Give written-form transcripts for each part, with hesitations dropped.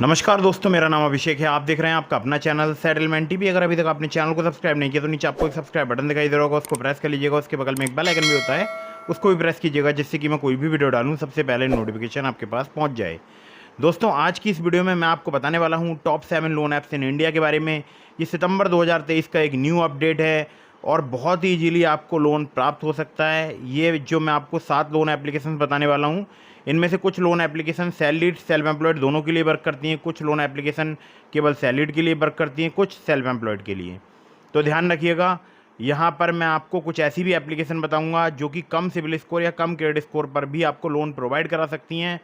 नमस्कार दोस्तों, मेरा नाम अभिषेक है। आप देख रहे हैं आपका अपना चैनल सेटलमेंट टीवी। अगर अभी तक आपने चैनल को सब्सक्राइब नहीं किया तो नीचे आपको एक सब्सक्राइब बटन दिखाई दे रहा होगा, उसको प्रेस कर लीजिएगा। उसके बगल में एक बेल आइकन भी होता है, उसको भी प्रेस कीजिएगा, जिससे कि मैं कोई भी वीडियो डालूँ सबसे पहले नोटिफिकेशन आपके पास पहुँच जाए। दोस्तों, आज की इस वीडियो में मैं आपको बताने वाला हूँ top 7 loan apps in India के बारे में। ये सितंबर 2023 का एक न्यू अपडेट है और बहुत ही ईजीली आपको लोन प्राप्त हो सकता है। ये जो मैं आपको 7 लोन एप्लीकेशन बताने वाला हूँ, इनमें से कुछ loan application salaried self employed दोनों के लिए वर्क करती हैं, कुछ लोन एप्लीकेशन केवल सैलरीड के लिए वर्क करती हैं, कुछ सेल्फ एम्प्लॉयड के लिए। तो ध्यान रखिएगा, यहाँ पर मैं आपको कुछ ऐसी भी एप्लीकेशन बताऊंगा जो कि कम सिविल स्कोर या कम क्रेडिट स्कोर पर भी आपको लोन प्रोवाइड करा सकती हैं।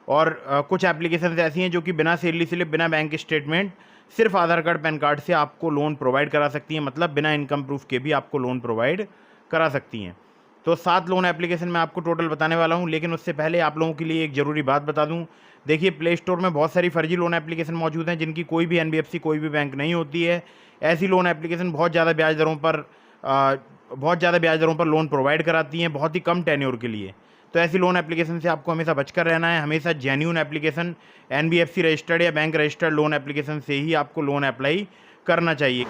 और कुछ एप्लीकेशन ऐसी हैं जो कि बिना सैलरी स्लिप, बिना बैंक स्टेटमेंट, सिर्फ आधार कार्ड पैन कार्ड से आपको लोन प्रोवाइड करा सकती हैं। मतलब बिना इनकम प्रूफ के भी आपको लोन प्रोवाइड करा सकती हैं। तो 7 लोन एप्लीकेशन मैं आपको टोटल बताने वाला हूं, लेकिन उससे पहले आप लोगों के लिए एक ज़रूरी बात बता दूं। देखिए, प्ले स्टोर में बहुत सारी फर्जी लोन एप्लीकेशन मौजूद हैं जिनकी कोई भी एनबीएफसी, कोई भी बैंक नहीं होती है। ऐसी लोन एप्लीकेशन बहुत ज़्यादा ब्याज दरों पर लोन प्रोवाइड कराती हैं, बहुत ही कम टेन्योर के लिए। तो ऐसी लोन एप्लीकेशन से आपको हमेशा बचकर रहना है। हमेशा जेन्युइन एप्लीकेशन, एनबीएफसी रजिस्टर्ड या बैंक रजिस्टर्ड लोन एप्लीकेशन से ही आपको लोन अप्लाई करना चाहिए।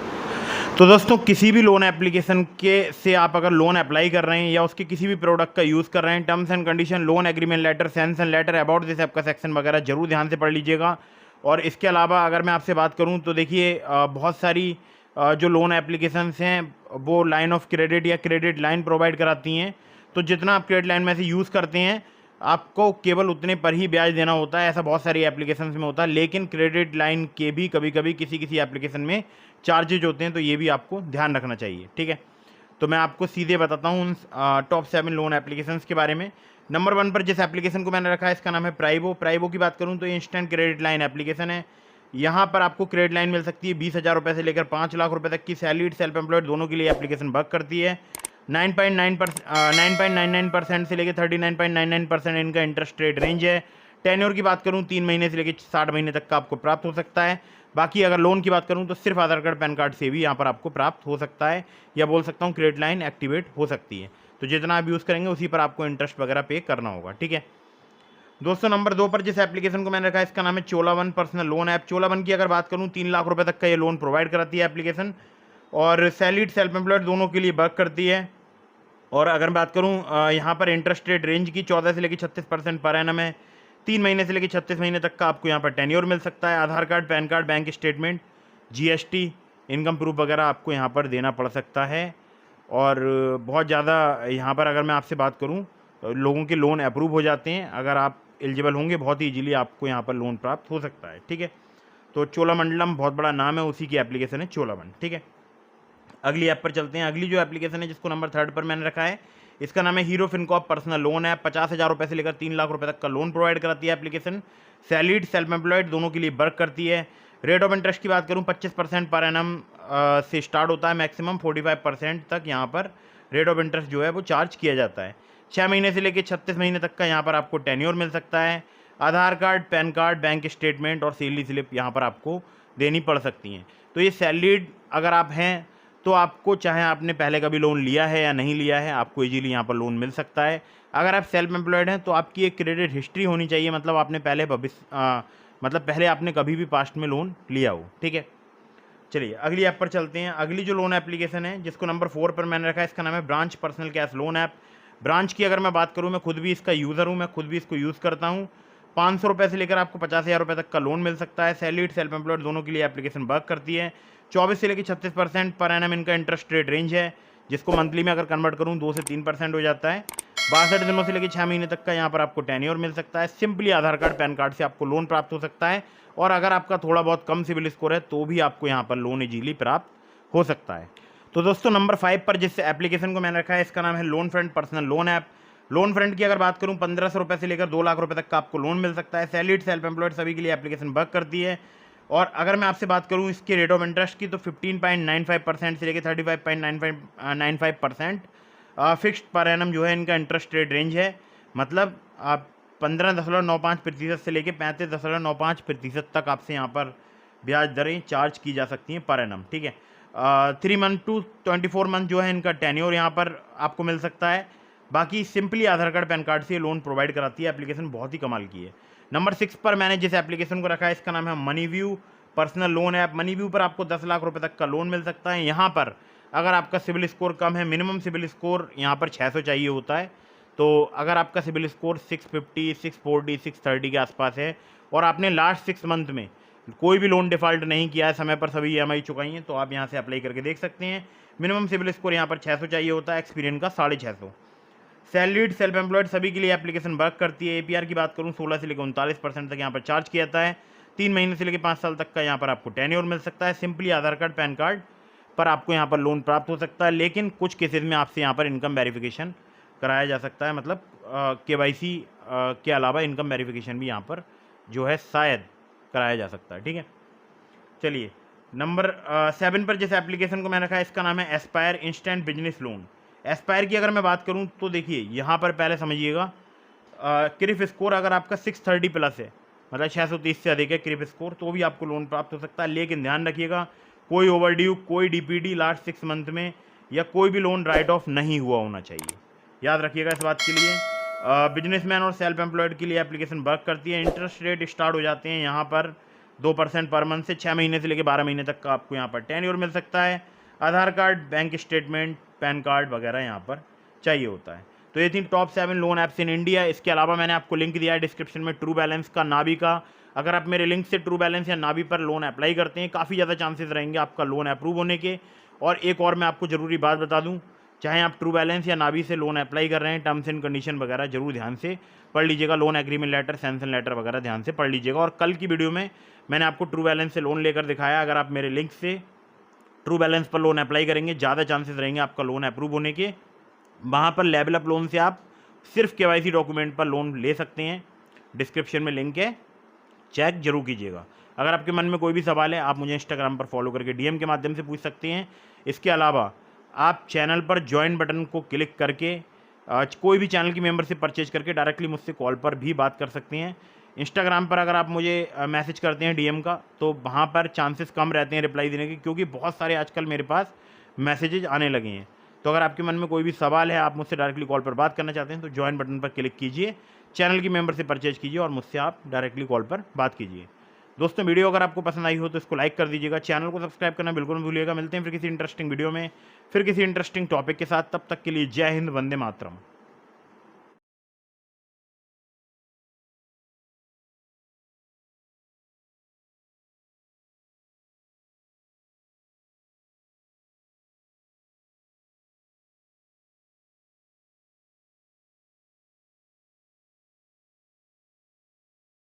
तो दोस्तों, किसी भी लोन एप्लीकेशन के से आप अगर लोन अप्लाई कर रहे हैं या उसके किसी भी प्रोडक्ट का यूज़ कर रहे हैं, terms and condition, loan agreement letter, sanction letter, about this app का सेक्शन वगैरह जरूर ध्यान से पढ़ लीजिएगा। और इसके अलावा अगर मैं आपसे बात करूं तो देखिए, बहुत सारी जो लोन एप्लीकेशंस हैं वो लाइन ऑफ क्रेडिट या क्रेडिट लाइन प्रोवाइड कराती हैं। तो जितना आप क्रेडिट लाइन में से यूज़ करते हैं, आपको केवल उतने पर ही ब्याज देना होता है। ऐसा बहुत सारी एप्लीकेशंस में होता है, लेकिन क्रेडिट लाइन के भी कभी कभी किसी किसी एप्लीकेशन में चार्जेज होते हैं, तो ये भी आपको ध्यान रखना चाहिए। ठीक है, तो मैं आपको सीधे बताता हूँ टॉप 7 लोन एप्लीकेशंस के बारे में। नंबर 1 पर जिस एप्लीकेशन को मैंने रखा है, इसका नाम है प्राइवो। प्राइवो की बात करूँ तो ये इंस्टेंट क्रेडिट लाइन एप्लीकेशन है। यहाँ पर आपको क्रेडिट लाइन मिल सकती है 20,000 रुपये से लेकर 5 लाख रुपये तक की। सैलरीड, सेल्फ एम्प्लॉयड दोनों के लिए एप्लीकेशन वर्क करती है। 9.99% से लेकर 39.99% इनका इंटरेस्ट रेट रेंज है। टेन्योर की बात करूँ, 3 महीने से लेकर 60 महीने तक का आपको प्राप्त हो सकता है। बाकी अगर लोन की बात करूँ तो सिर्फ आधार कार्ड पैन कार्ड से भी यहाँ पर आपको प्राप्त हो सकता है, या बोल सकता हूँ क्रेडिट लाइन एक्टिवेट हो सकती है। तो जितना आप यूज़ करेंगे उसी पर आपको इंटरेस्ट वगैरह पे करना होगा। ठीक है दोस्तों, नंबर 2 पर जिस एप्लीकेशन को मैंने रखा है, इसका नाम है चोला1 पर्सनल लोन ऐप। चोला1 की अगर बात करूँ, 3 लाख रुपए तक का ये लोन प्रोवाइड कराती है एप्लीकेशन, और सैलरीड, सेल्फ एम्प्लॉयड दोनों के लिए वर्क करती है। और अगर बात करूँ यहाँ पर इंटरेस्ट रेट रेंज की, 14 से लेकर 36% पर एनम है। 3 महीने से लेकर 36 महीने तक का आपको यहाँ पर टेन्योर मिल सकता है। Aadhaar card, PAN card, bank statement, GST, income proof वगैरह आपको यहाँ पर देना पड़ सकता है। और बहुत ज़्यादा यहाँ पर अगर मैं आपसे बात करूँ, लोगों के लोन अप्रूव हो जाते हैं। अगर आप एलिजिबल होंगे, बहुत ही ईजिली आपको यहाँ पर लोन प्राप्त हो सकता है। ठीक है, तो चोलामंडलम बहुत बड़ा नाम है, उसी की एप्लीकेशन है चोला1। ठीक है, अगली ऐप पर चलते हैं। अगली जो एप्लीकेशन है जिसको नंबर 3 पर मैंने रखा है, इसका नाम है hero Fincorp personal loan app. 50,000 रुपये से लेकर 3 लाख रुपए तक का लोन प्रोवाइड कराती है एप्लीकेशन। सैलरीड, सेल्फ एम्प्लॉयड दोनों के लिए वर्क करती है। रेट ऑफ इंटरेस्ट की बात करूँ, 25% पर एनम से स्टार्ट होता है, मैक्सिमम 45% तक यहाँ पर रेट ऑफ इंटरेस्ट जो है वो चार्ज किया जाता है। 6 महीने से लेकर 36 महीने तक का यहाँ पर आपको टेन्योर मिल सकता है। Aadhaar card, PAN card, bank statement और सैलरी स्लिप यहाँ पर आपको देनी पड़ सकती हैं। तो ये सैलरीड अगर आप हैं तो आपको, चाहे आपने पहले कभी लोन लिया है या नहीं लिया है, आपको इजीली यहाँ पर लोन मिल सकता है। अगर आप सेल्फ एम्प्लॉयड हैं तो आपकी एक क्रेडिट हिस्ट्री होनी चाहिए, मतलब आपने पहले आपने कभी भी पास्ट में लोन लिया हो। ठीक है, चलिए अगली ऐप पर चलते हैं। अगली जो लोन एप्लीकेशन है जिसको नंबर 4 पर मैंने रखा है, इसका नाम है branch personal cash loan app. Branch की अगर मैं बात करूँ, मैं खुद भी इसका यूज़र हूँ, मैं खुद भी इसको यूज़ करता हूँ। 500 रुपये से लेकर आपको 50,000 रुपये तक का लोन मिल सकता है। सैलरीड, सेल्फ एम्प्लॉयड दोनों के लिए एप्लीकेशन वर्क करती है। 24 से लेकर 36% पर एनम इनका इंटरेस्ट रेट रेंज है, जिसको मंथली में अगर कन्वर्ट करूँ 2 से 3% हो जाता है। 62 दिनों से लेकर 6 महीने तक का यहाँ पर आपको टेन्योर मिल सकता है। सिंपली आधार कार्ड, पैन कार्ड से आपको लोन प्राप्त हो सकता है। और अगर आपका थोड़ा बहुत कम सिविल स्कोर है तो भी आपको यहाँ पर लोन इजीली प्राप्त हो सकता है। तो दोस्तों, नंबर 5 पर जिस एप्लीकेशन को मैंने रखा है, इसका नाम है loan front personal loan app. Loan front की अगर बात करूं, 1500 रुपये से लेकर 2 लाख रुपए तक का आपको लोन मिल सकता है। सैलरीड, सेल्फ एम्प्लॉयड सभी के लिए एप्लीकेशन वर्क करती है। और अगर मैं आपसे बात करूं इसके रेट ऑफ इंटरेस्ट की, तो 15.95% से लेकर 35.95% फिक्स्ड पर एनम जो है इनका इंटरेस्ट रेट रेंज है। मतलब आप 15.95% से लेकर 35.95% तक आपसे यहाँ पर ब्याज दरें चार्ज की जा सकती हैं पर एनम। ठीक है, 3 मंथ टू 24 मंथ जो है इनका टेन्योर यहाँ पर आपको मिल सकता है। बाकी सिंपली आधार कार्ड पैन कार्ड से ये लोन प्रोवाइड कराती है। एप्लीकेशन बहुत ही कमाल की है। नंबर 6 पर मैंने जिस एप्लीकेशन को रखा है इसका नाम है money view personal loan app. Money view पर आपको 10 लाख रुपए तक का लोन मिल सकता है। यहाँ पर अगर आपका सिबिल स्कोर कम है, मिनिमम सिबिल स्कोर यहाँ पर 600 चाहिए होता है, तो अगर आपका सिबिल स्कोर 650, 640, 630 के आसपास है और आपने लास्ट 6 मंथ में कोई भी लोन डिफ़ॉल्ट नहीं किया है, समय पर सभी EMI चुकाई हैं, तो आप यहाँ से अप्लाई करके देख सकते हैं। मिनिमम सिबिल स्कोर यहाँ पर 600 चाहिए होता है, एक्सपीरियंस का 650। सैलरीड सेल्फ एम्प्लॉयड सभी के लिए एप्लीकेशन वर्क करती है। APR की बात करूँ 16 से लेकर 39% तक यहाँ पर चार्ज किया जाता है। 3 महीने से लेकर 5 साल तक का यहाँ पर आपको टेन्योर मिल सकता है। सिंपली आधार कार्ड पैन कार्ड पर आपको यहाँ पर लोन प्राप्त हो सकता है, लेकिन कुछ केसेस में आपसे यहाँ पर इनकम वेरिफिकेशन कराया जा सकता है, मतलब KYC के अलावा इनकम वेरिफिकेशन भी यहाँ पर जो है शायद कराया जा सकता है। ठीक है, चलिए नंबर 7 पर जिस एप्लीकेशन को मैंने रखा है इसका नाम है Aspire instant business loan. Aspire की अगर मैं बात करूं तो देखिए यहाँ पर पहले समझिएगा, क्रिफ स्कोर अगर आपका 630 प्लस है, मतलब 630 से अधिक है क्रिफ स्कोर, तो भी आपको लोन प्राप्त हो सकता है। लेकिन ध्यान रखिएगा कोई ओवरड्यू, कोई DPD लास्ट 6 मंथ में या कोई भी लोन राइट ऑफ नहीं हुआ होना चाहिए, याद रखिएगा इस बात के लिए। बिजनेसमैन और सेल्फ एम्प्लॉयड के लिए एप्लीकेशन वर्क करती है। इंटरेस्ट रेट स्टार्ट हो जाते हैं यहाँ पर 2% पर मंथ से 6 महीने से लेकर 12 महीने तक का आपको यहाँ पर टेन्योर मिल सकता है। Aadhaar card, bank statement, PAN card वगैरह यहाँ पर चाहिए होता है। तो ये थी top 7 loan apps in India. इसके अलावा मैंने आपको लिंक दिया है डिस्क्रिप्शन में ट्रू बैलेंस का, नाबी का। अगर आप मेरे लिंक से ट्रू बैलेंस या नाबी पर लोन अप्लाई करते हैं, काफ़ी ज़्यादा चांसेस रहेंगे आपका लोन अप्रूव होने के। और एक और मैं आपको ज़रूरी बात बता दूँ, चाहे आप ट्रू बैलेंस या नाबी से लोन अप्लाई कर रहे हैं, टर्म्स एंड कंडीशन वगैरह जरूर ध्यान से पढ़ लीजिएगा। Loan agreement letter, sanction letter वगैरह ध्यान से पढ़ लीजिएगा। और कल की वीडियो में मैंने आपको ट्रू बैलेंस से लोन लेकर दिखाया। अगर आप मेरे लिंक से ट्रू बैलेंस पर लोन अप्लाई करेंगे, ज़्यादा चांसेस रहेंगे आपका लोन अप्रूव होने के। वहाँ पर लेवल अप लोन से आप सिर्फ KYC डॉक्यूमेंट पर लोन ले सकते हैं। डिस्क्रिप्शन में लिंक है, चेक जरूर कीजिएगा। अगर आपके मन में कोई भी सवाल है, आप मुझे इंस्टाग्राम पर फॉलो करके DM के माध्यम से पूछ सकते हैं। इसके अलावा आप चैनल पर ज्वाइन बटन को क्लिक करके कोई भी चैनल की मेंबरशिप परचेज करके डायरेक्टली मुझसे कॉल पर भी बात कर सकते हैं। इंस्टाग्राम पर अगर आप मुझे मैसेज करते हैं DM का, तो वहाँ पर चांसेस कम रहते हैं रिप्लाई देने के, क्योंकि बहुत सारे आजकल मेरे पास मैसेजेज आने लगे हैं। तो अगर आपके मन में कोई भी सवाल है, आप मुझसे डायरेक्टली कॉल पर बात करना चाहते हैं, तो ज्वाइन बटन पर क्लिक कीजिए, चैनल की मेंबरशिप परचेज कीजिए और मुझसे आप डायरेक्टली कॉल पर बात कीजिए। दोस्तों, वीडियो अगर आपको पसंद आई हो तो इसको लाइक कर दीजिएगा, चैनल को सब्सक्राइब करना बिल्कुल मत भूलिएगा। मिलते हैं फिर किसी इंटरेस्टिंग वीडियो में, फिर किसी इंटरेस्टिंग टॉपिक के साथ। तब तक के लिए जय हिंद, वंदे मातरम।